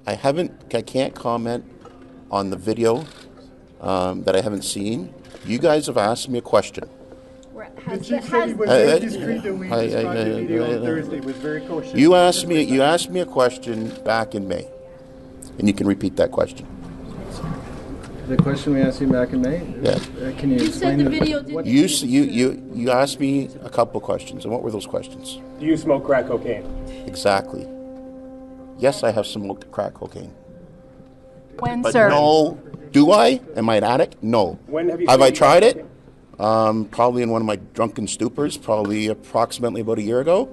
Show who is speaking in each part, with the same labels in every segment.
Speaker 1: I can't comment on the video that I haven't seen. You guys have asked me a question.
Speaker 2: The chief said he was very discreet and we described the video on Thursday. It was very cautious.
Speaker 1: You asked me a question back in May, and you can repeat that question.
Speaker 2: The question we asked you back in May?
Speaker 1: Yeah.
Speaker 2: Can you explain
Speaker 3: said the video didn't...
Speaker 1: You asked me a couple questions, and what were those questions?
Speaker 4: Do you smoke crack cocaine?
Speaker 1: Exactly. Yes, I have smoked crack cocaine.
Speaker 3: When,
Speaker 1: but
Speaker 3: sir?
Speaker 1: No. Do I? Am I an addict? No.
Speaker 4: When have you
Speaker 1: I tried it? Probably in one of my drunken stupors, probably approximately about a year ago.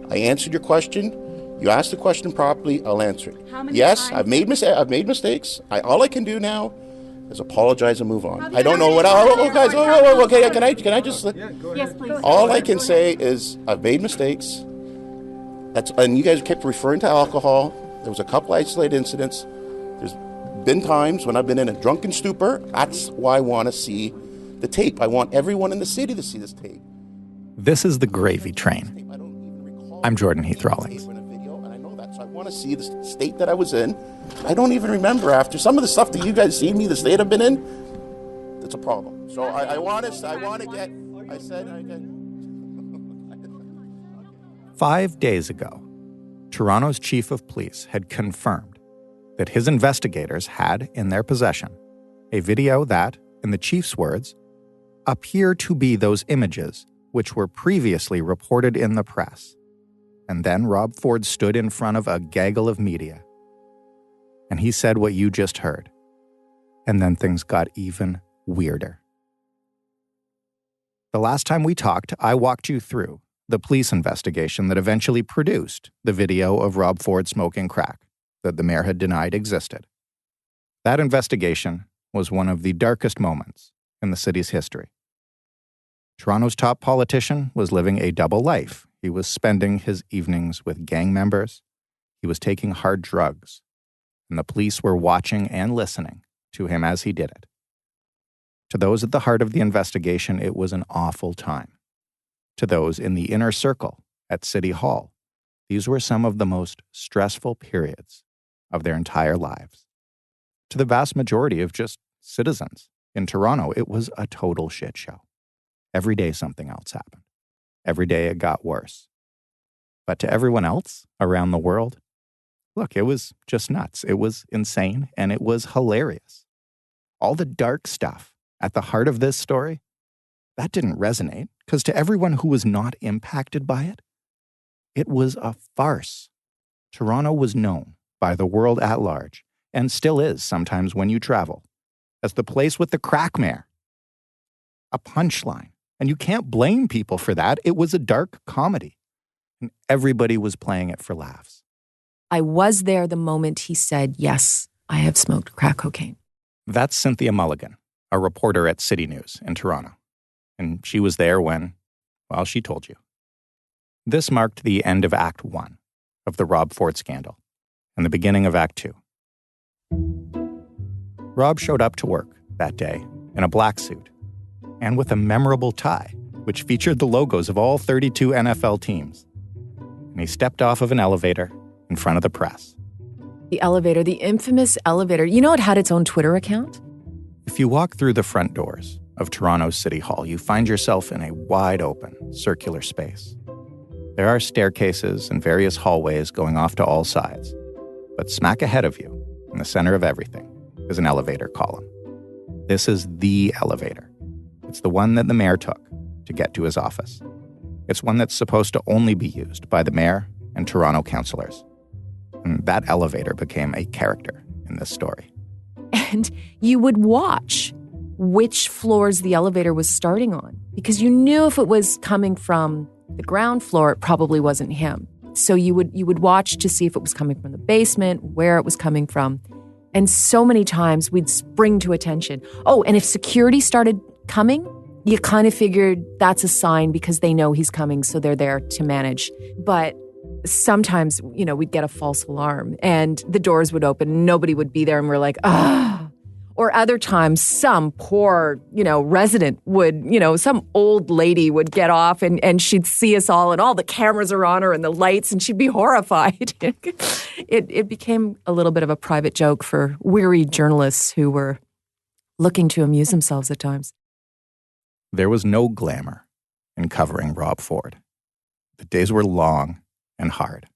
Speaker 1: I answered your question. You asked the question properly, I'll answer it.
Speaker 3: How many
Speaker 1: yes,
Speaker 3: times?
Speaker 1: I've made mistakes. All I can do now is apologize and move on. I don't know what else. Guys, okay, can I just...
Speaker 3: Yes, please.
Speaker 1: All I can say is I've made mistakes. And you guys kept referring to alcohol. There was a couple isolated incidents. There's been times when I've been in a drunken stupor. That's why I want to see the tape. I want everyone in the city to see this tape.
Speaker 5: This is The Gravy Train. I'm Jordan Heath Rawlings.
Speaker 1: I want to see the state that I was in. I don't even remember after some of the stuff that you guys see me, the state I've been in. That's a problem. So I want to get. I said.
Speaker 5: 5 days ago, Toronto's chief of police had confirmed that his investigators had in their possession a video that, in the chief's words, appear to be those images which were previously reported in the press. And then Rob Ford stood in front of a gaggle of media. And he said what you just heard. And then things got even weirder. The last time we talked, I walked you through the police investigation that eventually produced the video of Rob Ford smoking crack that the mayor had denied existed. That investigation was one of the darkest moments in the city's history. Toronto's top politician was living a double life. He was spending his evenings with gang members. He was taking hard drugs. And the police were watching and listening to him as he did it. To those at the heart of the investigation, it was an awful time. To those in the inner circle at City Hall, these were some of the most stressful periods of their entire lives. To the vast majority of just citizens in Toronto, it was a total shit show. Every day something else happened. Every day it got worse. But to everyone else around the world, look, it was just nuts. It was insane, and it was hilarious. All the dark stuff at the heart of this story, that didn't resonate, because to everyone who was not impacted by it, it was a farce. Toronto was known by the world at large, and still is sometimes when you travel, as the place with the crack mayor. A punchline. And you can't blame people for that. It was a dark comedy. And everybody was playing it for laughs.
Speaker 6: I was there the moment he said, yes, I have smoked crack cocaine.
Speaker 5: That's Cynthia Mulligan, a reporter at City News in Toronto. And she was there when, well, she told you. This marked the end of Act 1 of the Rob Ford scandal and the beginning of Act 2. Rob showed up to work that day in a black suit and with a memorable tie, which featured the logos of all 32 NFL teams. And he stepped off of an elevator in front of the press.
Speaker 6: The elevator, the infamous elevator, you know it had its own Twitter account?
Speaker 5: If you walk through the front doors of Toronto's City Hall, you find yourself in a wide-open, circular space. There are staircases and various hallways going off to all sides. But smack ahead of you, in the center of everything, is an elevator column. This is the elevator. It's the one that the mayor took to get to his office. It's one that's supposed to only be used by the mayor and Toronto councillors. And that elevator became a character in this story.
Speaker 6: And you would watch which floors the elevator was starting on, because you knew if it was coming from the ground floor, it probably wasn't him. So you would watch to see if it was coming from the basement, where it was coming from. And so many times we'd spring to attention. Oh, and if security started coming, you kind of figured that's a sign because they know he's coming, so they're there to manage. But sometimes, we'd get a false alarm and the doors would open and nobody would be there and we're like, ah. Or other times, some poor, resident would, some old lady would get off and she'd see us all and all the cameras are on her and the lights and she'd be horrified. It became a little bit of a private joke for weary journalists who were looking to amuse themselves at times.
Speaker 5: There was no glamour in covering Rob Ford. The days were long and hard.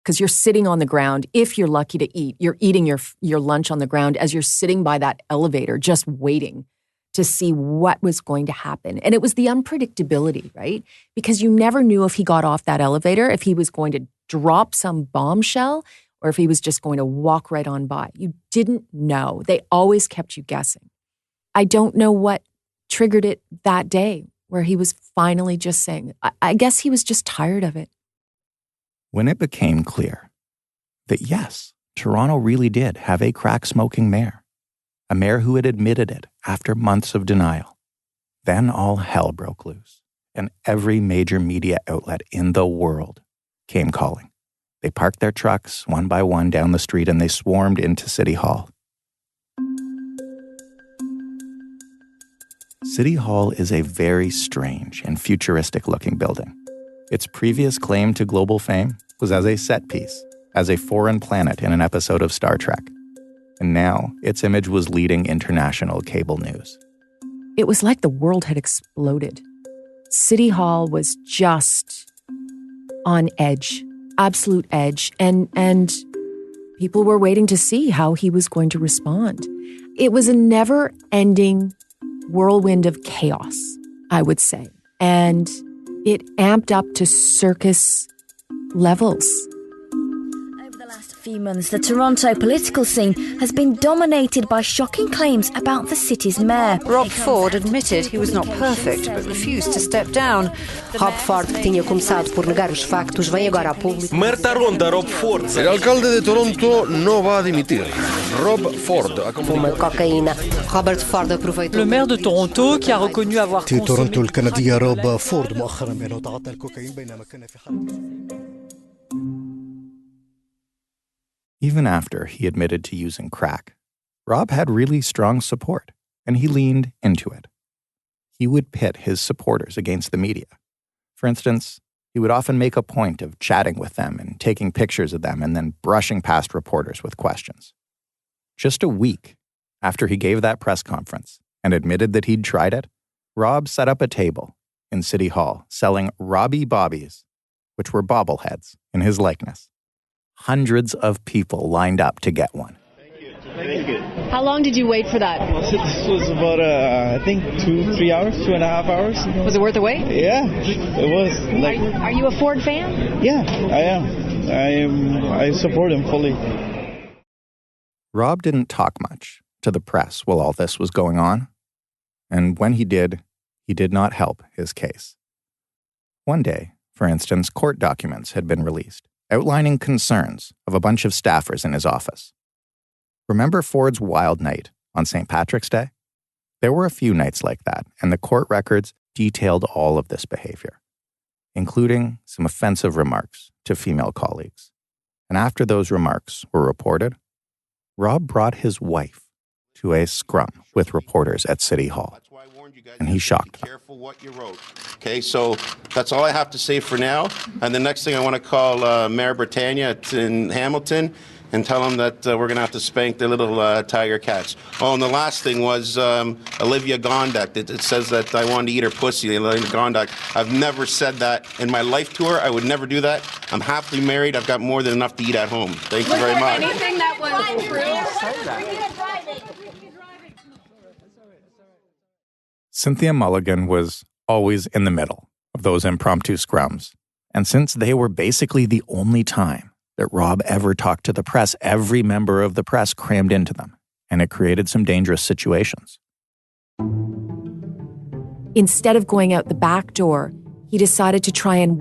Speaker 6: Because you're sitting on the ground. If you're lucky to eat, you're eating your lunch on the ground as you're sitting by that elevator, just waiting to see what was going to happen. And it was the unpredictability, right? Because you never knew if he got off that elevator, if he was going to drop some bombshell, or if he was just going to walk right on by. You didn't know. They always kept you guessing. I don't know what triggered it that day, where he was finally just saying, I guess he was just tired of it.
Speaker 5: When it became clear that yes, Toronto really did have a crack-smoking mayor, a mayor who had admitted it after months of denial, then all hell broke loose, and every major media outlet in the world came calling. They parked their trucks one by one down the street and they swarmed into City Hall. City Hall is a very strange and futuristic-looking building. Its previous claim to global fame was as a set piece, as a foreign planet in an episode of Star Trek. And now its image was leading international cable news.
Speaker 6: It was like the world had exploded. City Hall was just on edge, absolute edge, and people were waiting to see how he was going to respond. It was a never-ending whirlwind of chaos, I would say. And it amped up to circus levels.
Speaker 4: Over the last few months, the Toronto political scene has been dominated by shocking claims about the city's mayor.
Speaker 7: Rob Ford admitted he was not perfect, but refused to step down.
Speaker 8: Rob Ford tinha começado por negar os factos, vem agora a público.
Speaker 9: Mayor Toronto, Rob Ford.
Speaker 10: El alcalde de Toronto no va a dimitir. Rob Ford
Speaker 8: fuma cocaína. Robert Ford aproveitou.
Speaker 7: Le maire de Toronto qui a reconnu avoir
Speaker 2: في تورونتو الكندية روب فورد مؤخرا بأنه تعاطى الكوكايين بينما كان في حالة.
Speaker 5: Even after he admitted to using crack, Rob had really strong support, and he leaned into it. He would pit his supporters against the media. For instance, he would often make a point of chatting with them and taking pictures of them and then brushing past reporters with questions. Just a week after he gave that press conference and admitted that he'd tried it, Rob set up a table in City Hall selling Robbie Bobbies, which were bobbleheads in his likeness. Hundreds of people lined up to get one.
Speaker 9: Thank you.
Speaker 11: How long did you wait for that?
Speaker 9: This was about, I think, 2-3 hours, 2.5 hours.
Speaker 11: Was it worth the wait?
Speaker 9: Yeah, it was.
Speaker 11: Are you a Ford fan?
Speaker 9: Yeah, I am. I support him fully.
Speaker 5: Rob didn't talk much to the press while all this was going on. And when he did not help his case. One day, for instance, court documents had been released, outlining concerns of a bunch of staffers in his office. Remember Ford's wild night on St. Patrick's Day? There were a few nights like that, and the court records detailed all of this behavior, including some offensive remarks to female colleagues. And after those remarks were reported, Rob brought his wife to a scrum with reporters at City Hall. And he shocked them.
Speaker 1: Careful what you wrote. Okay, so that's all I have to say for now. And the next thing I want to call Mayor Britannia in Hamilton and tell him that we're going to have to spank the little tiger cats. Oh, and the last thing was Olivia Gondak. It says that I wanted to eat her pussy, Olivia Gondak. I've never said that in my life to her. I would never do that. I'm happily married. I've got more than enough to eat at home. Thank you very much.
Speaker 11: Anything that was true?
Speaker 5: Cynthia Mulligan was always in the middle of those impromptu scrums. And since they were basically the only time that Rob ever talked to the press, every member of the press crammed into them, and it created some dangerous situations.
Speaker 6: Instead of going out the back door, he decided to try and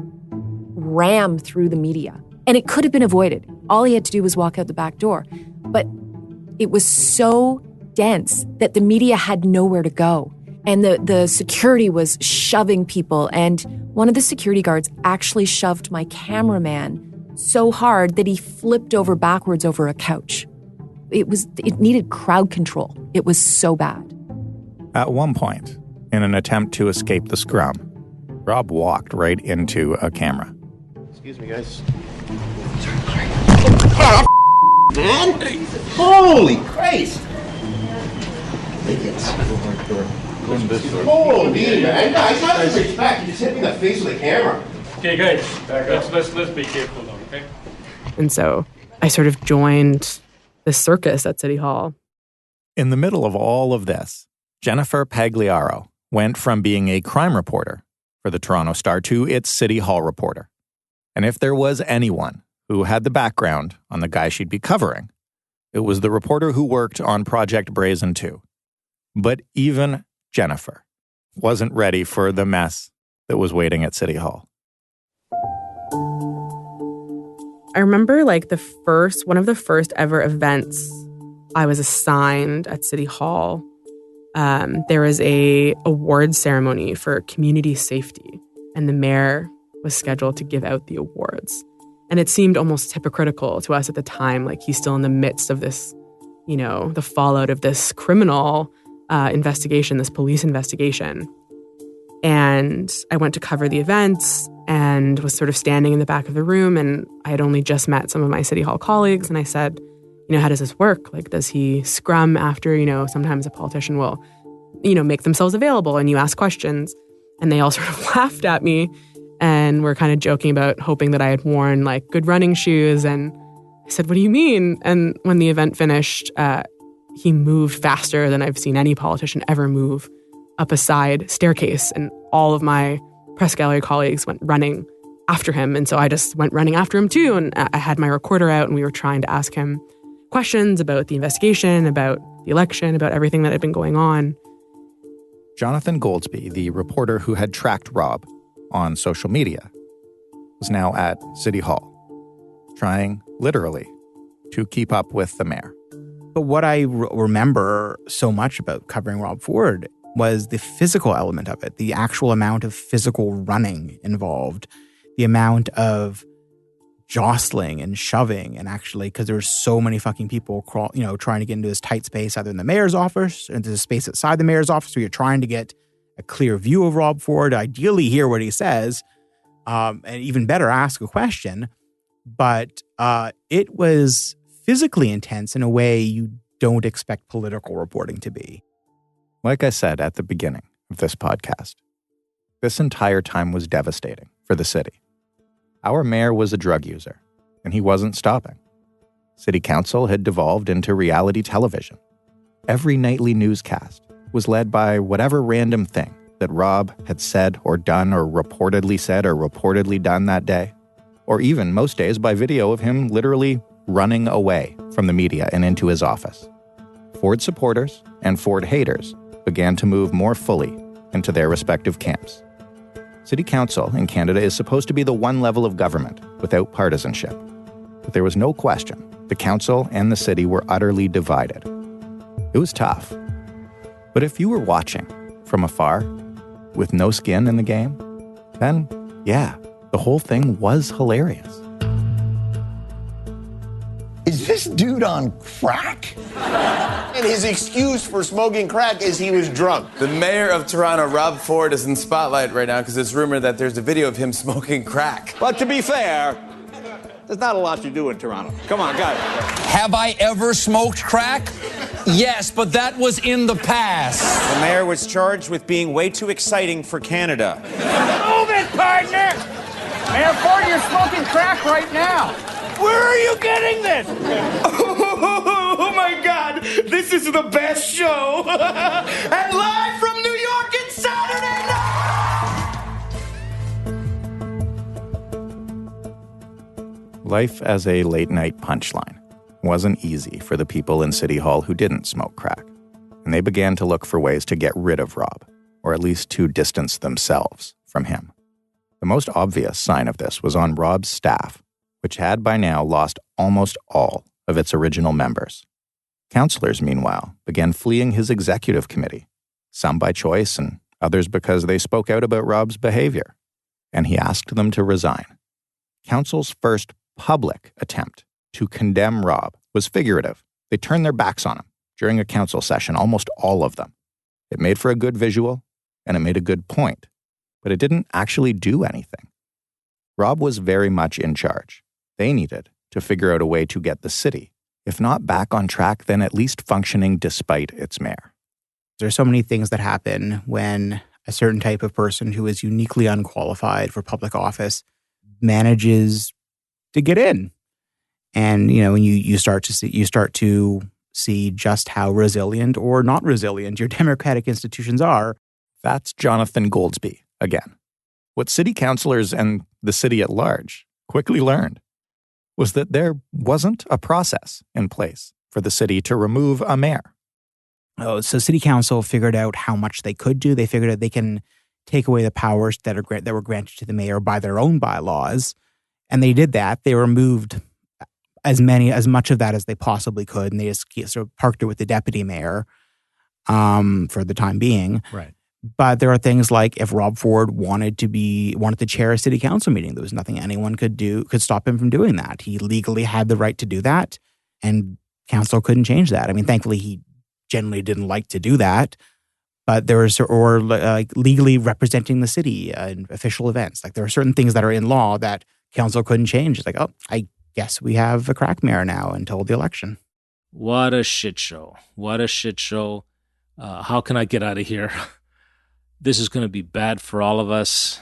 Speaker 6: ram through the media. And it could have been avoided. All he had to do was walk out the back door. But it was so dense that the media had nowhere to go. And the security was shoving people. And one of the security guards actually shoved my cameraman so hard that he flipped over backwards over a couch. It needed crowd control. It was so bad.
Speaker 5: At one point, in an attempt to escape the scrum, Rob walked right into a camera.
Speaker 1: Excuse me, guys. Oh, man! Holy Christ! Idiots. Holy, man. Guys, not to respect. You just hit me in the face with the camera.
Speaker 12: Okay, guys. Let's be careful now, okay?
Speaker 13: And so I sort of joined the circus at City Hall.
Speaker 5: In the middle of all of this, Jennifer Pagliaro went from being a crime reporter for the Toronto Star to its City Hall reporter. And if there was anyone who had the background on the guy she'd be covering, it was the reporter who worked on Project Brazen 2. But even Jennifer wasn't ready for the mess that was waiting at City Hall.
Speaker 13: I remember one of the first ever events I was assigned at City Hall. There was a award ceremony for community safety, and the mayor was scheduled to give out the awards. And it seemed almost hypocritical to us at the time, like he's still in the midst of this, the fallout of this criminal investigation, this police investigation. And I went to cover the events and was sort of standing in the back of the room, and I had only just met some of my City Hall colleagues, and I said, how does this work? Like, does he scrum after, sometimes a politician will, make themselves available and you ask questions? And they all sort of laughed at me and were kind of joking about hoping that I had worn good running shoes. And I said, what do you mean? And when the event finished, he moved faster than I've seen any politician ever move up a side staircase. And all of my press gallery colleagues went running after him. And so I just went running after him too. And I had my recorder out and we were trying to ask him questions about the investigation, about the election, about everything that had been going on.
Speaker 5: Jonathan Goldsby, the reporter who had tracked Rob on social media, was now at City Hall, trying, literally, to keep up with the mayor.
Speaker 14: But what I remember so much about covering Rob Ford was the physical element of it, the actual amount of physical running involved, the amount of jostling and shoving, and actually, because there were so many fucking people trying to get into this tight space, either in the mayor's office or into the space outside the mayor's office, where you're trying to get a clear view of Rob Ford, ideally hear what he says, and even better, ask a question. But it was physically intense in a way you don't expect political reporting to be.
Speaker 5: Like I said at the beginning of this podcast, this entire time was devastating for the city. Our mayor was a drug user, and he wasn't stopping. City council had devolved into reality television. Every nightly newscast was led by whatever random thing that Rob had said or done or reportedly said or reportedly done that day, or even most days by video of him literally running away from the media and into his office. Ford supporters and Ford haters began to move more fully into their respective camps. City council in Canada is supposed to be the one level of government without partisanship. But there was no question the council and the city were utterly divided. It was tough. But if you were watching from afar, with no skin in the game, then, yeah, the whole thing was hilarious.
Speaker 15: Is this dude on crack? And his excuse for smoking crack is he was drunk.
Speaker 16: The mayor of Toronto, Rob Ford, is in spotlight right now because it's rumored that there's a video of him smoking crack.
Speaker 15: But to be fair, there's not a lot to do in Toronto. Come on, guys.
Speaker 17: Have I ever smoked crack? Yes, but that was in the past.
Speaker 18: The mayor was charged with being way too exciting for Canada.
Speaker 19: Move it, partner! Mayor Ford, you're smoking crack right now. Where are you getting this?
Speaker 15: Oh my God, this is the best show! And live from New York, it's Saturday night!
Speaker 5: Life as a late-night punchline wasn't easy for the people in City Hall who didn't smoke crack, and they began to look for ways to get rid of Rob, or at least to distance themselves from him. The most obvious sign of this was on Rob's staff, which had by now lost almost all of its original members. Councillors, meanwhile, began fleeing his executive committee, some by choice and others because they spoke out about Rob's behavior, and he asked them to resign. Council's first public attempt to condemn Rob was figurative. They turned their backs on him during a council session, almost all of them. It made for a good visual, and it made a good point, but it didn't actually do anything. Rob was very much in charge. They needed to figure out a way to get the city, if not back on track, then at least functioning despite its mayor.
Speaker 14: There's so many things that happen when a certain type of person who is uniquely unqualified for public office manages to get in. And, when you start to see just how resilient or not resilient your democratic institutions are.
Speaker 5: That's Jonathan Goldsby again. What city councilors and the city at large quickly learned was that there wasn't a process in place for the city to remove a mayor.
Speaker 14: So city council figured out how much they could do. They figured out they can take away the powers that were granted to the mayor by their own bylaws. And they did that. They removed as much of that as they possibly could, and they just sort of parked it with the deputy mayor for the time being.
Speaker 5: Right.
Speaker 14: But there are things like if Rob Ford wanted to chair a city council meeting, there was nothing anyone could stop him from doing that. He legally had the right to do that, and council couldn't change that. I mean, thankfully, he generally didn't like to do that. But there was, legally representing the city in official events. Like there are certain things that are in law that council couldn't change. It's like, oh, I guess we have a crack mayor now until the election.
Speaker 20: What a shit show. What a shit show. How can I get out of here? This is going to be bad for all of us.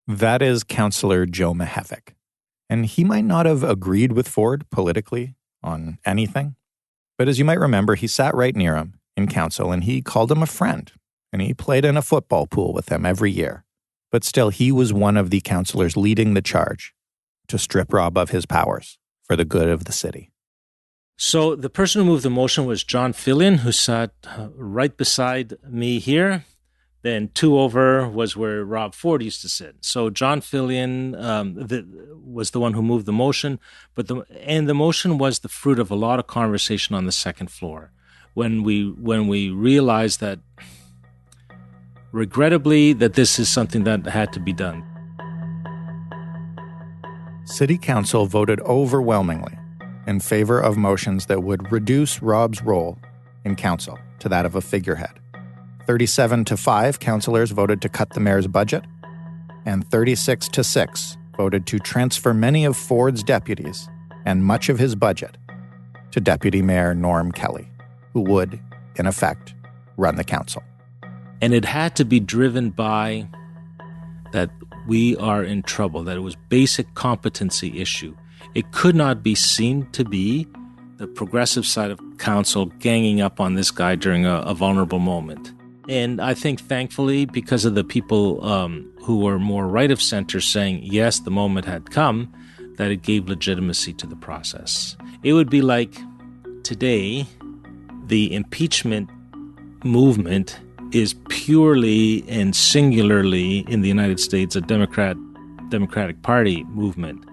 Speaker 5: That is Councillor Joe Mihevc. And he might not have agreed with Ford politically on anything. But as you might remember, he sat right near him in council and he called him a friend. And he played in a football pool with him every year. But still, he was one of the councillors leading the charge to strip Rob of his powers for the good of the city.
Speaker 20: So the person who moved the motion was John Fillion, who sat right beside me here. Then 2 over was where Rob Ford used to sit. So John Fillion was the one who moved the motion, and the motion was the fruit of a lot of conversation on the second floor. When we realized that, regrettably, that this is something that had to be done.
Speaker 5: City Council voted overwhelmingly in favor of motions that would reduce Rob's role in council to that of a figurehead. 37-5 councillors voted to cut the mayor's budget, and 36-6 voted to transfer many of Ford's deputies and much of his budget to Deputy Mayor Norm Kelly, who would, in effect, run the council.
Speaker 20: And it had to be driven by that we are in trouble, that it was basic competency issue. It could not be seen to be the progressive side of council ganging up on this guy during a vulnerable moment. And I think, thankfully, because of the people who were more right of center saying, yes, the moment had come, that it gave legitimacy to the process. It would be like today, the impeachment movement is purely and singularly in the United States a Democratic Party movement.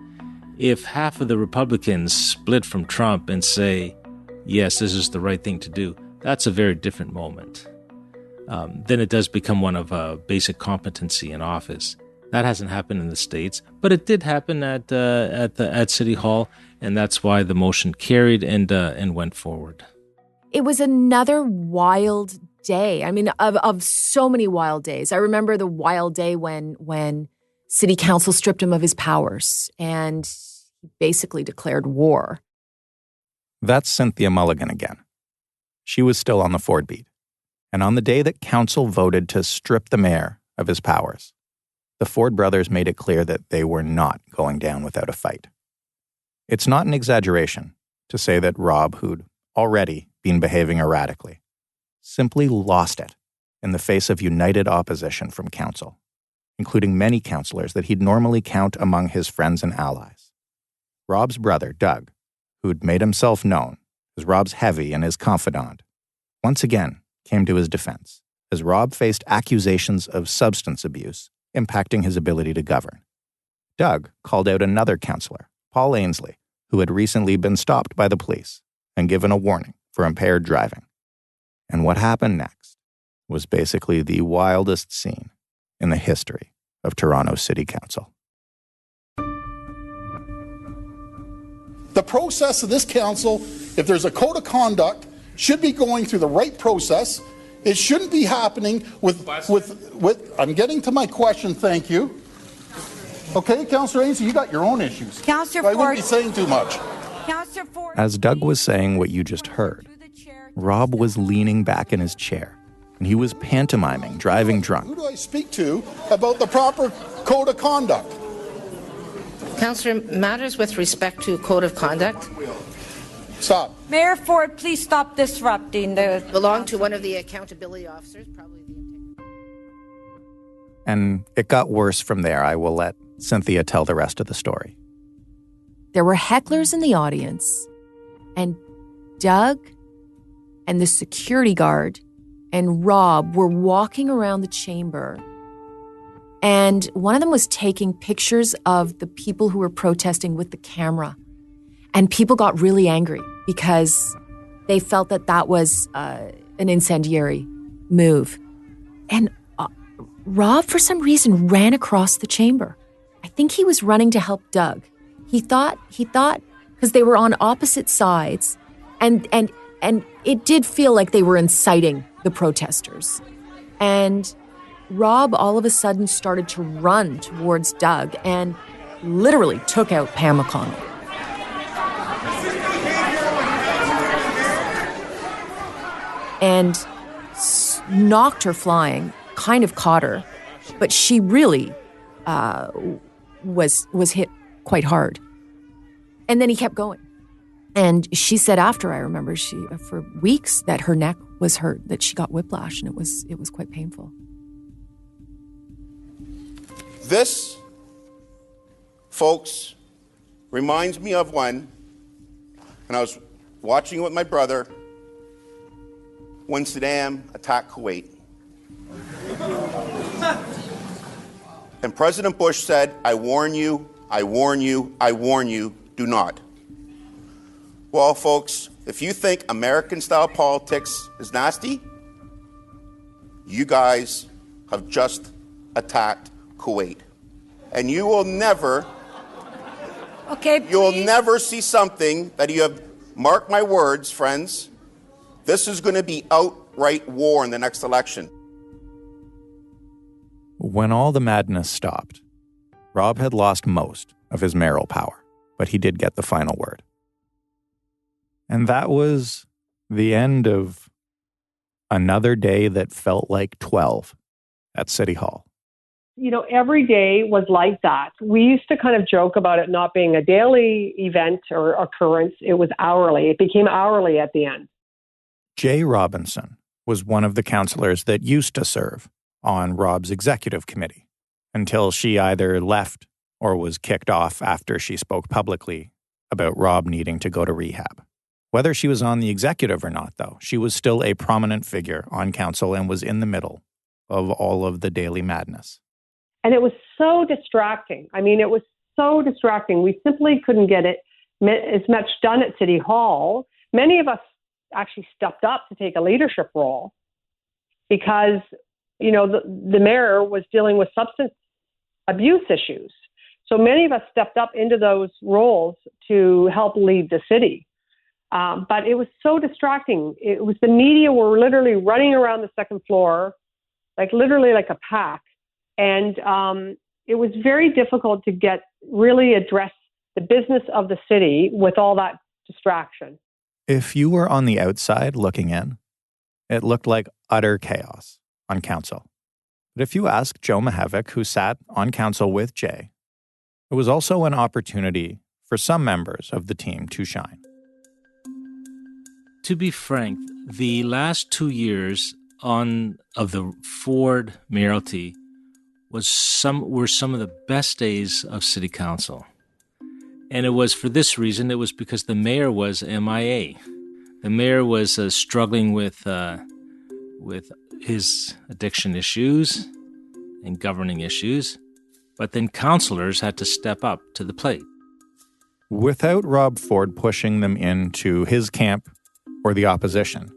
Speaker 20: If half of the Republicans split from Trump and say, yes, this is the right thing to do, that's a very different moment. Then it does become one of basic competency in office. That hasn't happened in the States, but it did happen at City Hall, and that's why the motion carried and went forward.
Speaker 6: It was another wild day. I mean, of so many wild days. I remember the wild day when City Council stripped him of his powers and he basically declared war.
Speaker 5: That's Cynthia Mulligan again. She was still on the Ford beat. And on the day that council voted to strip the mayor of his powers, the Ford brothers made it clear that they were not going down without a fight. It's not an exaggeration to say that Rob, who'd already been behaving erratically, simply lost it in the face of united opposition from council, including many councillors that he'd normally count among his friends and allies. Rob's brother, Doug, who'd made himself known as Rob's heavy and his confidant, once again came to his defense as Rob faced accusations of substance abuse impacting his ability to govern. Doug called out another councillor, Paul Ainsley, who had recently been stopped by the police and given a warning for impaired driving. And what happened next was basically the wildest scene in the history of Toronto City Council.
Speaker 21: The process of this council, if there's a code of conduct, should be going through the right process. It shouldn't be happening with I'm getting to my question, thank you. Okay, Councillor Ainsley, you got your own issues.
Speaker 22: Councillor
Speaker 21: Ford. I wouldn't
Speaker 22: Ford.
Speaker 21: be saying too much.
Speaker 22: Councillor Ford.
Speaker 5: As Doug was saying what you just heard, Rob was leaning back in his chair, and he was pantomiming, driving drunk.
Speaker 21: Who do I speak to about the proper code of conduct?
Speaker 23: Councillor, matters with respect to code of conduct.
Speaker 21: Stop.
Speaker 22: Mayor Ford, please stop disrupting the...
Speaker 23: Belong to one of the accountability officers, probably.
Speaker 5: And it got worse from there. I will let Cynthia tell the rest of the story.
Speaker 6: There were hecklers in the audience, and Doug and the security guard and Rob were walking around the chamber, and one of them was taking pictures of the people who were protesting with the camera. And people got really angry because they felt that that was an incendiary move. And Rob, for some reason, ran across the chamber. I think he was running to help Doug. He thought, because they were on opposite sides, and it did feel like they were inciting the protesters. And Rob all of a sudden started to run towards Doug and literally took out Pam McConnell. And knocked her flying, kind of caught her, but she really was hit quite hard. And then he kept going. And she said after, I remember, for weeks that her neck was hurt, that she got whiplash, and it was quite painful.
Speaker 1: This, folks, reminds me of when I was watching it with my brother when Saddam attacked Kuwait. And President Bush said, I warn you, I warn you, I warn you, do not. Well, folks, if you think American-style politics is nasty, you guys have just attacked Kuwait. And you will never, never see something that you have, mark my words, friends, this is going to be outright war in the next election.
Speaker 5: When all the madness stopped, Rob had lost most of his mayoral power, but he did get the final word. And that was the end of another day that felt like 12 at City Hall.
Speaker 24: You know, every day was like that. We used to kind of joke about it not being a daily event or occurrence. It was hourly. It became hourly at the end.
Speaker 5: Jay Robinson was one of the councillors that used to serve on Rob's executive committee until she either left or was kicked off after she spoke publicly about Rob needing to go to rehab. Whether she was on the executive or not, though, she was still a prominent figure on council and was in the middle of all of the daily madness.
Speaker 24: And it was so distracting. I mean, it was so distracting. We simply couldn't get it as much done at City Hall. Many of us actually stepped up to take a leadership role because, you know, the mayor was dealing with substance abuse issues. So many of us stepped up into those roles to help lead the city. But it was so distracting. It was the media were literally running around the second floor, literally like a pack. And it was very difficult to really address the business of the city with all that distraction.
Speaker 5: If you were on the outside looking in, it looked like utter chaos on council. But if you ask Joe Mihevik, who sat on council with Jay, it was also an opportunity for some members of the team to shine.
Speaker 20: To be frank, the last 2 years of the Ford mayoralty were some of the best days of city council. And it was for this reason. It was because the mayor was MIA. The mayor was struggling with his addiction issues and governing issues. But then councillors had to step up to the plate.
Speaker 5: Without Rob Ford pushing them into his camp or the opposition,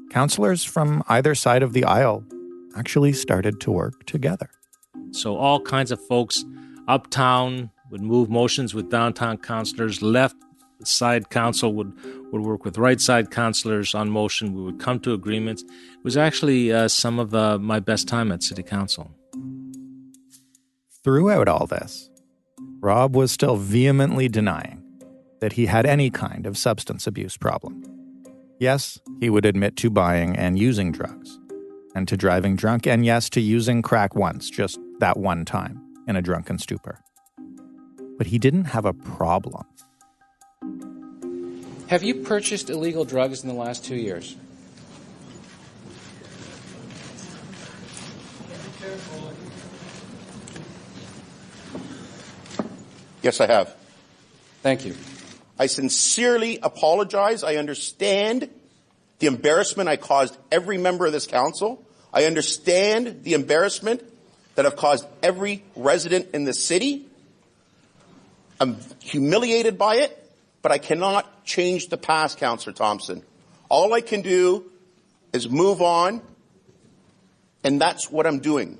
Speaker 5: councillors from either side of the aisle actually started to work together.
Speaker 20: So all kinds of folks uptown would move motions with downtown councillors, left side counsel would work with right side counselors on motion. We would come to agreements. It was actually some of my best time at city council.
Speaker 5: Throughout all this, Rob was still vehemently denying that he had any kind of substance abuse problem. Yes, he would admit to buying and using drugs, and to driving drunk, and yes, to using crack once, just that one time, in a drunken stupor. But he didn't have a problem.
Speaker 3: Have you purchased illegal drugs in the last 2 years?
Speaker 1: Yes, I have.
Speaker 3: Thank you.
Speaker 1: I sincerely apologize. I understand the embarrassment I caused every member of this council. I understand the embarrassment that I've caused every resident in the city. I'm humiliated by it, but I cannot change the past, Councillor Thompson. All I can do is move on, and that's what I'm doing.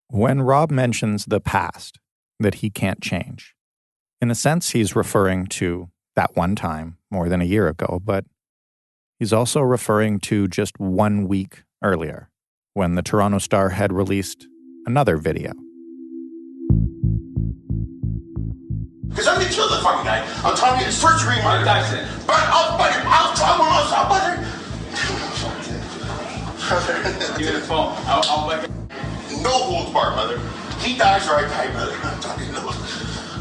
Speaker 5: When Rob mentions the past that he can't change, in a sense, he's referring to that one time more than a year ago, but he's also referring to just 1 week earlier when the Toronto Star had released another video.
Speaker 15: Because I'm going to kill the fucking guy. I'm telling you, it's first degree murder. But I'll try one else. I'll bother. Give me the phone. I'll like it. No holds barred, brother. He dies or I die, brother. I'm talking no.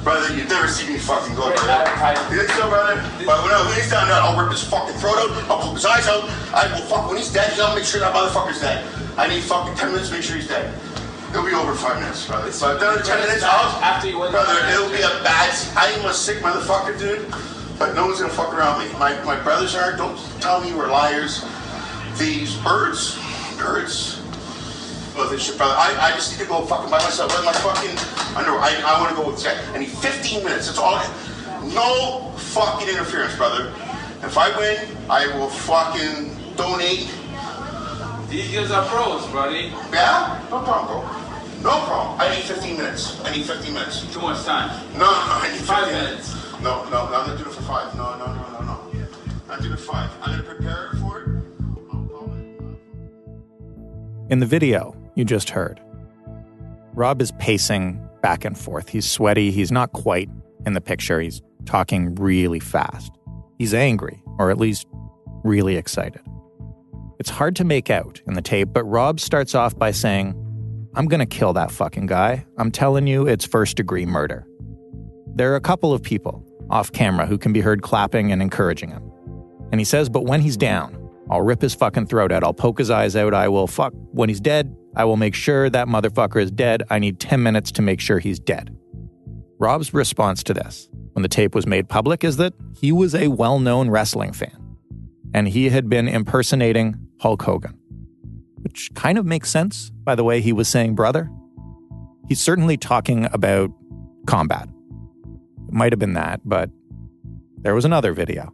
Speaker 15: Brother, you've never seen me fucking go, brother. You think so, brother? But when he's down there, I'll rip his fucking throat out. I'll poke his eyes out. I will fuck. When he's dead, I'll make sure that motherfucker's dead. I need fucking 10 minutes to make sure he's dead. It'll be over 5 minutes, brother. So another 10 minutes, after you win, brother, it'll be a bad. I am a sick motherfucker, dude. But no one's gonna fuck around me. My brothers are. Don't tell me we're liars. These birds. Oh, this shit, brother. I just need to go fucking by myself. Wear my fucking underwear. I want to go with this guy. I need 15 minutes. That's all. No fucking interference, brother. If I win, I will fucking donate.
Speaker 4: These guys are pros, buddy.
Speaker 15: Yeah? No problem, bro. No problem. I need 15 minutes. I need 15 minutes.
Speaker 4: Too much time.
Speaker 15: No, I need
Speaker 4: 5 minutes.
Speaker 15: No, I'm not doing it for 5. No. I'm doing it 5. I'm going to prepare for it.
Speaker 5: In the video you just heard, Rob is pacing back and forth. He's sweaty. He's not quite in the picture. He's talking really fast. He's angry, or at least really excited. It's hard to make out in the tape, but Rob starts off by saying, "I'm going to kill that fucking guy. I'm telling you, it's first-degree murder." There are a couple of people off camera who can be heard clapping and encouraging him. And he says, but when he's down, I'll rip his fucking throat out. I'll poke his eyes out. I will fuck. When he's dead, I will make sure that motherfucker is dead. I need 10 minutes to make sure he's dead. Rob's response to this, when the tape was made public, is that he was a well-known wrestling fan. And he had been impersonating Hulk Hogan. Which kind of makes sense by the way he was saying brother. He's certainly talking about combat. It might have been that, but there was another video.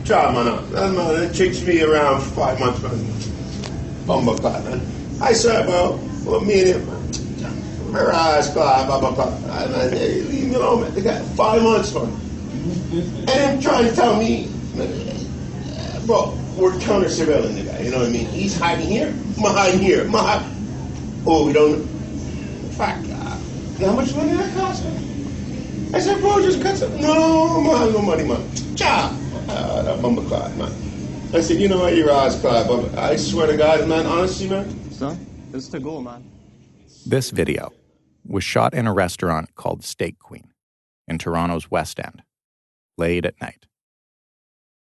Speaker 15: Try, man. That takes me around 5 months, man. Bumble clock, man. I said, well, me and him, man. Her eyes clock, blah, blah, blah. Leave me alone, man. They got 5 months, man. And him trying to tell me, bro, we're counter surveilling the guy, you know what I mean? He's hiding here, I'm hiding here, oh, we don't, fuck, how much money that cost, man? I said, bro, just cut some. No, man, no money, man. Cha! That bumble clot, man. I said, you know what, your eyes clot, but I swear to God, man, honestly, man.
Speaker 9: Son, this is the goal, man.
Speaker 5: This video was shot in a restaurant called Steak Queen in Toronto's West End, late at night.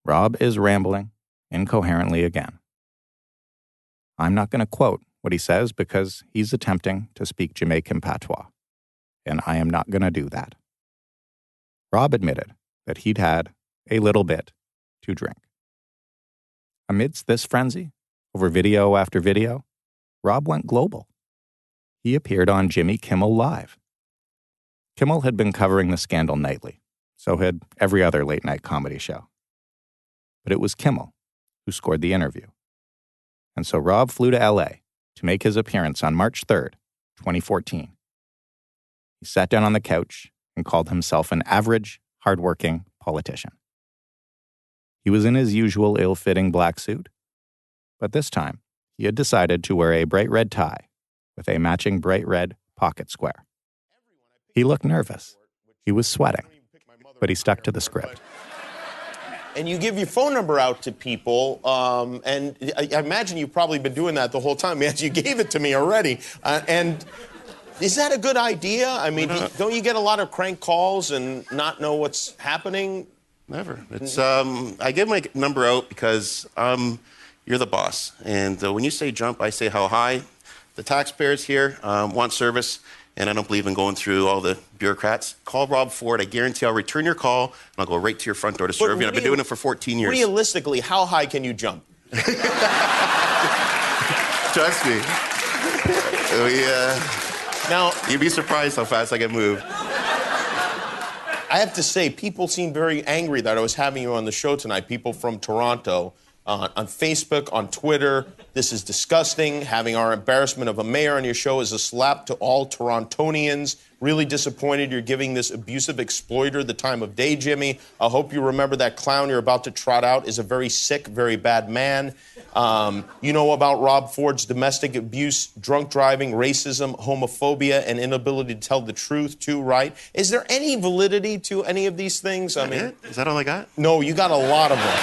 Speaker 5: Rob is rambling incoherently again. I'm not going to quote what he says because he's attempting to speak Jamaican patois, and I am not going to do that. Rob admitted that he'd had a little bit to drink. Amidst this frenzy, over video after video, Rob went global. He appeared on Jimmy Kimmel Live. Kimmel had been covering the scandal nightly, so had every other late-night comedy show. But it was Kimmel who scored the interview. And so Rob flew to L.A. to make his appearance on March 3rd, 2014. He sat down on the couch and called himself an average, hardworking politician. He was in his usual ill-fitting black suit, but this time he had decided to wear a bright red tie with a matching bright red pocket square. He looked nervous. He was sweating, but he stuck to the script.
Speaker 2: And you give your phone number out to people, and I imagine you've probably been doing that the whole time. Yes, you gave it to me already. And is that a good idea? I mean, don't you get a lot of crank calls and not know what's happening?
Speaker 1: Never. It's I give my number out because you're the boss. And when you say jump, I say how high. The taxpayers here want service, and I don't believe in going through all the bureaucrats. Call Rob Ford. I guarantee I'll return your call, and I'll go right to your front door to serve you. I've been doing it for 14 years.
Speaker 2: Realistically, how high can you jump?
Speaker 1: Trust me. Now, you'd be surprised how fast I can move.
Speaker 2: I have to say, people seem very angry that I was having you on the show tonight. People from Toronto, on Facebook, on Twitter. This is disgusting. Having our embarrassment of a mayor on your show is a slap to all Torontonians. Really disappointed you're giving this abusive exploiter the time of day, Jimmy. I hope you remember that clown you're about to trot out is a very sick, very bad man. You know about Rob Ford's domestic abuse, drunk driving, racism, homophobia, and inability to tell the truth, too, right? Is there any validity to any of these things? I mean,
Speaker 1: is that all I got?
Speaker 2: No, you got a lot of them.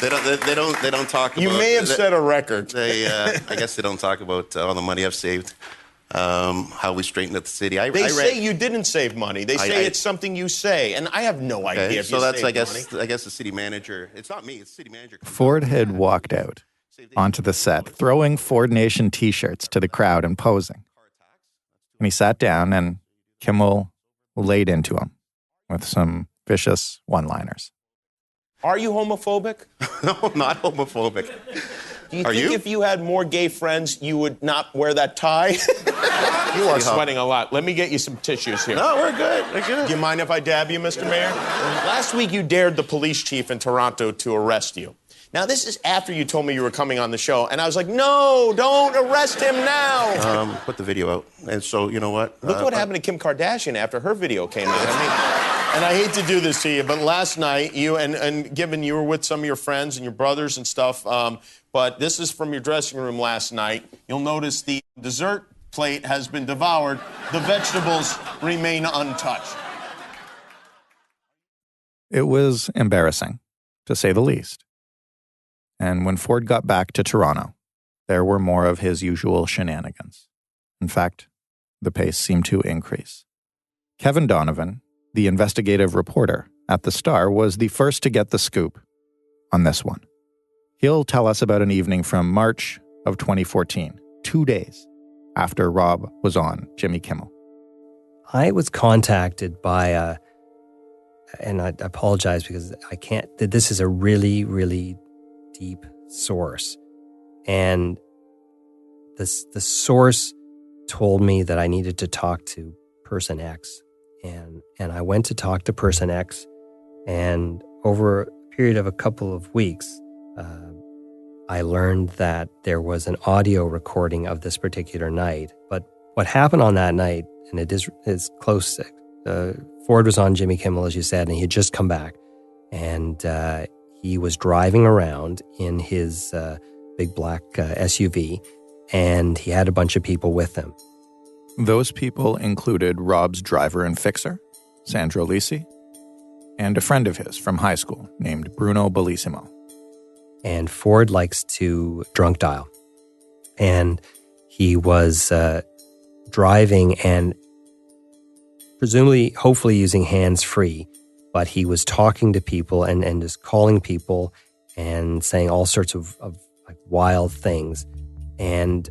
Speaker 1: They don't talk about...
Speaker 2: You may have set a record.
Speaker 1: I guess they don't talk about all the money I've saved, how we straightened up the city.
Speaker 2: They say you didn't save money. They say it's something you say, and I have no idea if you saved money.
Speaker 1: I guess the city manager... It's not me, it's the city manager.
Speaker 5: Ford had walked out onto the set, throwing Ford Nation T-shirts to the crowd and posing. And he sat down, and Kimmel laid into him with some vicious one-liners.
Speaker 2: Are you homophobic?
Speaker 1: No, I'm not homophobic.
Speaker 2: Do you think if you had more gay friends, you would not wear that tie? You are sweating a lot. Let me get you some tissues here.
Speaker 1: No, we're good. We're good.
Speaker 2: Do you mind if I dab you, Mr. Mayor? Last week, you dared the police chief in Toronto to arrest you. Now, this is after you told me you were coming on the show, and I was like, no, don't arrest him now.
Speaker 1: Put the video out. And so, you know what?
Speaker 2: Look what happened to Kim Kardashian after her video came out. I mean, and I hate to do this to you, but last night, you, and given you were with some of your friends and your brothers and stuff, but this is from your dressing room last night. You'll notice the dessert plate has been devoured. The vegetables remain untouched.
Speaker 5: It was embarrassing, to say the least. And when Ford got back to Toronto, there were more of his usual shenanigans. In fact, the pace seemed to increase. Kevin Donovan, the investigative reporter at the Star, was the first to get the scoop on this one. He'll tell us about an evening from March of 2014, 2 days after Rob was on Jimmy Kimmel.
Speaker 7: I was contacted by and I apologize because I can't, this is a really, really deep source. And the source told me that I needed to talk to person X. And I went to talk to person X, and over a period of a couple of weeks, I learned that there was an audio recording of this particular night. But what happened on that night, and it is close, Ford was on Jimmy Kimmel, as you said, and he had just come back. And he was driving around in his big black SUV, and he had a bunch of people with him.
Speaker 5: Those people included Rob's driver and fixer, Sandro Lisi, and a friend of his from high school named Bruno Bellissimo.
Speaker 7: And Ford likes to drunk dial. And he was driving and presumably, hopefully using hands-free, but he was talking to people and just calling people and saying all sorts of like wild things. And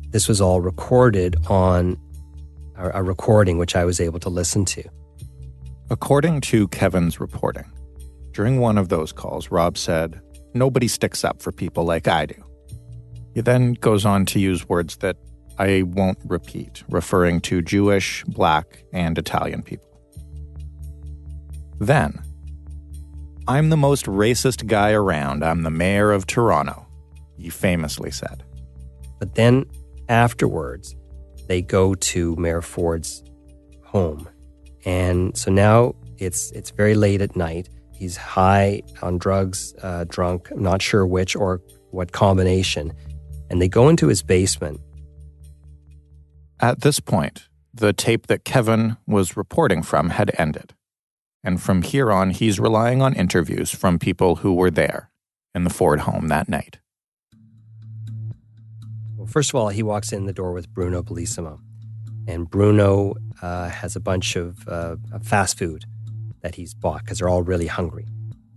Speaker 7: this was all recorded on a recording, which I was able to listen to.
Speaker 5: According to Kevin's reporting, during one of those calls, Rob said, "Nobody sticks up for people like I do." He then goes on to use words that I won't repeat, referring to Jewish, Black, and Italian people. Then, "I'm the most racist guy around. I'm the mayor of Toronto," he famously said.
Speaker 7: But then, afterwards, they go to Mayor Ford's home. And so now it's very late at night. He's high on drugs, drunk, I'm not sure which or what combination. And they go into his basement.
Speaker 5: At this point, the tape that Kevin was reporting from had ended. And from here on, he's relying on interviews from people who were there in the Ford home that night.
Speaker 7: Well, first of all, he walks in the door with Bruno Bellissimo. And Bruno has a bunch of fast food that he's bought because they're all really hungry.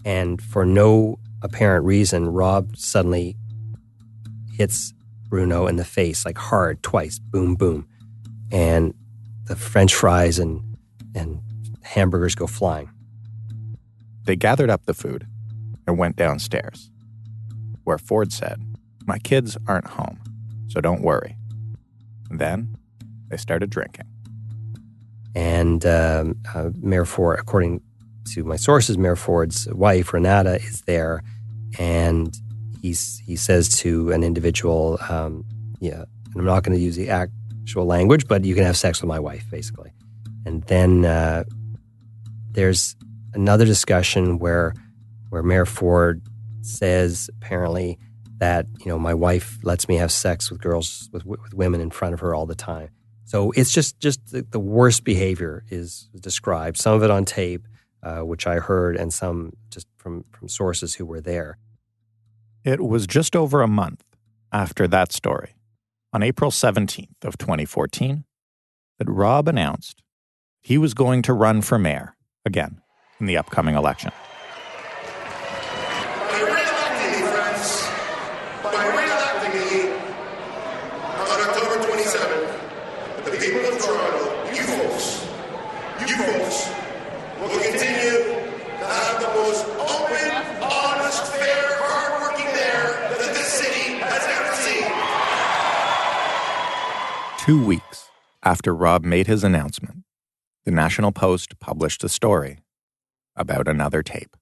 Speaker 7: And for no apparent reason, Rob suddenly hits Bruno in the face, like hard, twice, boom, boom. And the French fries and hamburgers go flying.
Speaker 5: They gathered up the food and went downstairs, where Ford said, "My kids aren't home, so don't worry." And then they started drinking.
Speaker 7: And Mayor Ford, according to my sources, Mayor Ford's wife, Renata, is there. And he says to an individual, and I'm not going to use the actual language, but you can have sex with my wife, basically. And then there's another discussion where Mayor Ford says, apparently, that, my wife lets me have sex with girls, with women in front of her all the time. So it's just the worst behavior is described. Some of it on tape, which I heard, and some just from sources who were there.
Speaker 5: It was just over a month after that story, on April 17th of 2014, that Rob announced he was going to run for mayor again in the upcoming election.
Speaker 15: By re-electing me, friends, by re-electing me on October 27th, the people of Toronto, you folks, will continue to have the most open, honest, fair, hard-working mayor that this city has ever seen.
Speaker 5: 2 weeks after Rob made his announcement, the National Post published a story about another tape.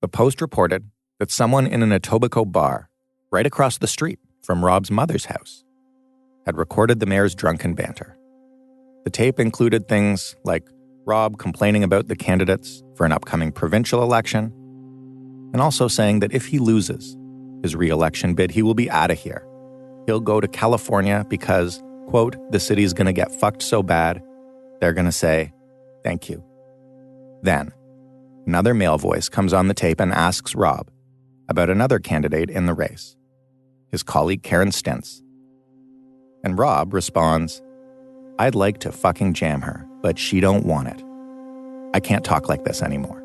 Speaker 5: The Post reported that someone in an Etobicoke bar right across the street from Rob's mother's house had recorded the mayor's drunken banter. The tape included things like Rob complaining about the candidates for an upcoming provincial election, and also saying that if he loses his re-election bid, he will be out of here. He'll go to California because, quote, the city's going to get fucked so bad, they're going to say, thank you. Then, another male voice comes on the tape and asks Rob about another candidate in the race, his colleague Karen Stentz. And Rob responds, I'd like to fucking jam her, but she don't want it. I can't talk like this anymore.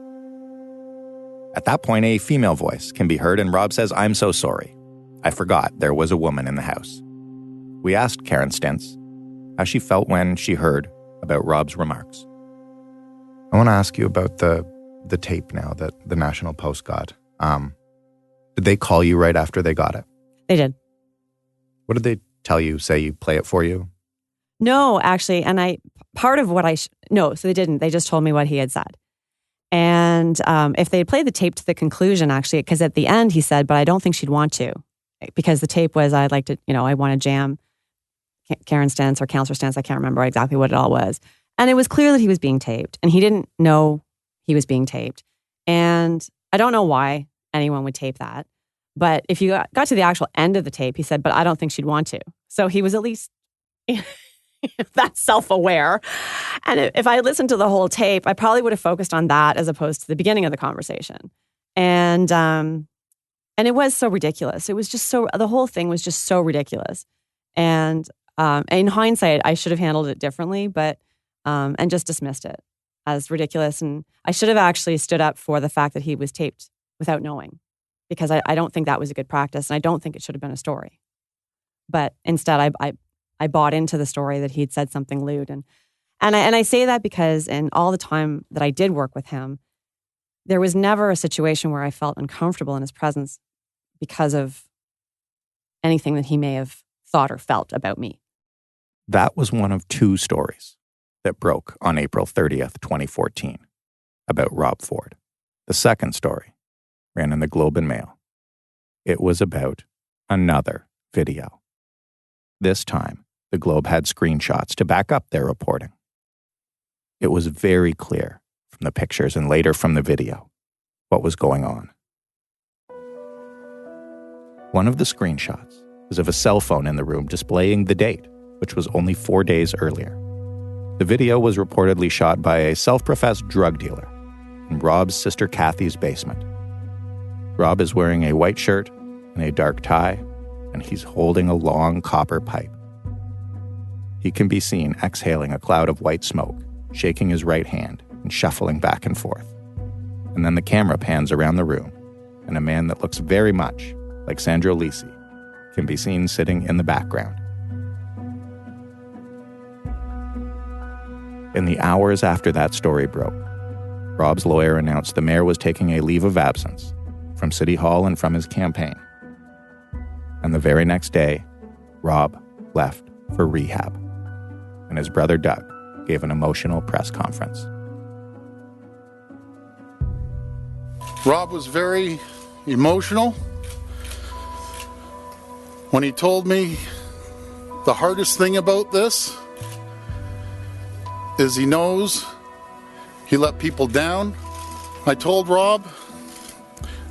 Speaker 5: At that point, a female voice can be heard, and Rob says, I'm so sorry. I forgot there was a woman in the house. We asked Karen Stentz how she felt when she heard about Rob's remarks. I want to ask you about the tape now that the National Post got. Did they call you right after they got it?
Speaker 8: They did.
Speaker 5: What did they tell you? Say you play it for you?
Speaker 8: No, actually. And part of what no, so they didn't. They just told me what he had said. And if they had played the tape to the conclusion, actually, because at the end he said, but I don't think she'd want to. Because the tape was, I'd like to, I want to jam Karen Stentz or Councillor Stentz. I can't remember exactly what it all was. And it was clear that he was being taped. And he didn't know he was being taped. And I don't know why anyone would tape that. But if you got to the actual end of the tape, he said, but I don't think she'd want to. So he was at least that's self-aware. And if I listened to the whole tape, I probably would have focused on that as opposed to the beginning of the conversation. And it was so ridiculous. It was just the whole thing was just so ridiculous. And in hindsight, I should have handled it differently, but and just dismissed it as ridiculous. And I should have actually stood up for the fact that he was taped without knowing, because I don't think that was a good practice, and I don't think it should have been a story. But instead, I bought into the story that he'd said something lewd, and I say that because in all the time that I did work with him, there was never a situation where I felt uncomfortable in his presence because of anything that he may have thought or felt about me.
Speaker 5: That was one of two stories that broke on April 30th, 2014, about Rob Ford. The second story ran in the Globe and Mail. It was about another video. This time, The Globe had screenshots to back up their reporting. It was very clear from the pictures and later from the video what was going on. One of the screenshots is of a cell phone in the room displaying the date, which was only 4 days earlier. The video was reportedly shot by a self-professed drug dealer in Rob's sister Kathy's basement. Rob is wearing a white shirt and a dark tie, and he's holding a long copper pipe. He can be seen exhaling a cloud of white smoke, shaking his right hand and shuffling back and forth. And then the camera pans around the room, and a man that looks very much like Sandro Lisi can be seen sitting in the background. In the hours after that story broke, Rob's lawyer announced the mayor was taking a leave of absence from City Hall and from his campaign. And the very next day, Rob left for rehab, and his brother Doug gave an emotional press conference.
Speaker 21: Rob was very emotional when he told me the hardest thing about this is he knows he let people down. I told Rob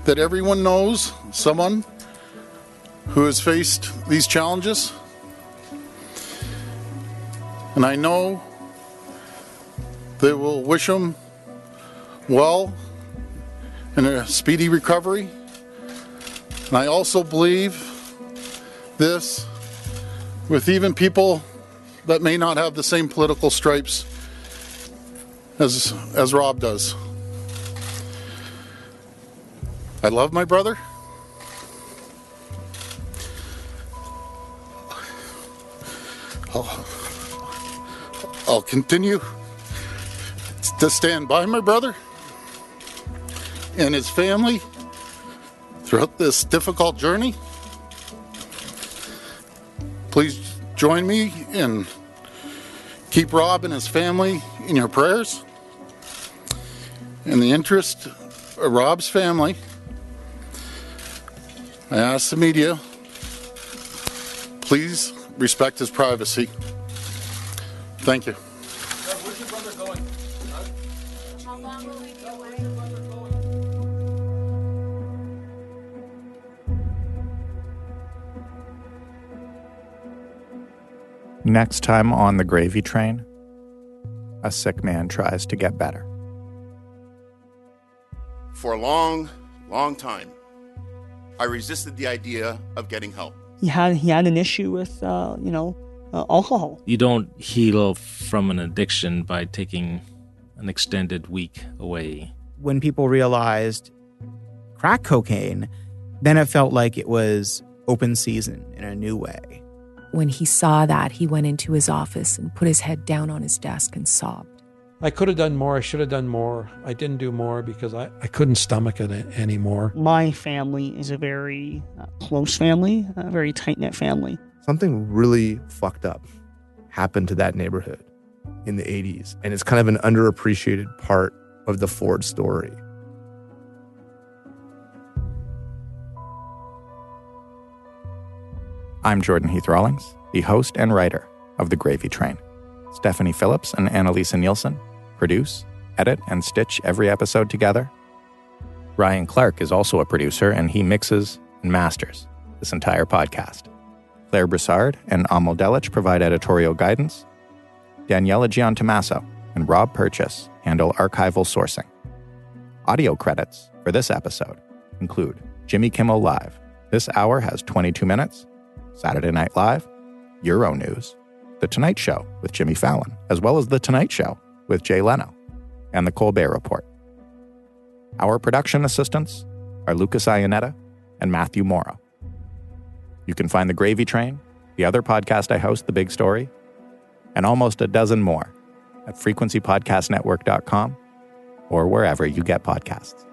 Speaker 21: that everyone knows someone who has faced these challenges, and I know they will wish him well in a speedy recovery. And I also believe this with even people that may not have the same political stripes as Rob does. I love my brother. I'll continue to stand by my brother and his family throughout this difficult journey. Please join me and keep Rob and his family in your prayers. In the interest of Rob's family, I ask the media, please respect his privacy. Thank you.
Speaker 4: Where's your brother going?
Speaker 22: How long will we be away?
Speaker 5: Next time on the gravy train, a sick man tries to get better.
Speaker 1: For a long, long time, I resisted the idea of getting help.
Speaker 10: He had an issue with, alcohol.
Speaker 20: You don't heal from an addiction by taking an extended week away.
Speaker 14: When people realized crack cocaine, then it felt like it was open season in a new way.
Speaker 6: When he saw that, he went into his office and put his head down on his desk and sobbed.
Speaker 11: I could have done more. I should have done more. I didn't do more because I couldn't stomach it anymore.
Speaker 10: My family is a very close family, a very tight-knit family.
Speaker 12: Something really fucked up happened to that neighborhood in the 80s, and it's kind of an underappreciated part of the Ford story.
Speaker 5: I'm Jordan Heath Rawlings, the host and writer of The Gravy Train. Stephanie Phillips and Annalisa Nielsen produce, edit, and stitch every episode together. Ryan Clark is also a producer, and he mixes and masters this entire podcast. Claire Broussard and Amal Delich provide editorial guidance. Daniela Giantommaso and Rob Purchase handle archival sourcing. Audio credits for this episode include Jimmy Kimmel Live. This hour has 22 minutes. Saturday Night Live, Euronews, The Tonight Show with Jimmy Fallon, as well as The Tonight Show with Jay Leno, and The Colbert Report. Our production assistants are Lucas Ionetta and Matthew Morrow. You can find The Gravy Train, the other podcast I host, The Big Story, and almost a dozen more at frequencypodcastnetwork.com or wherever you get podcasts.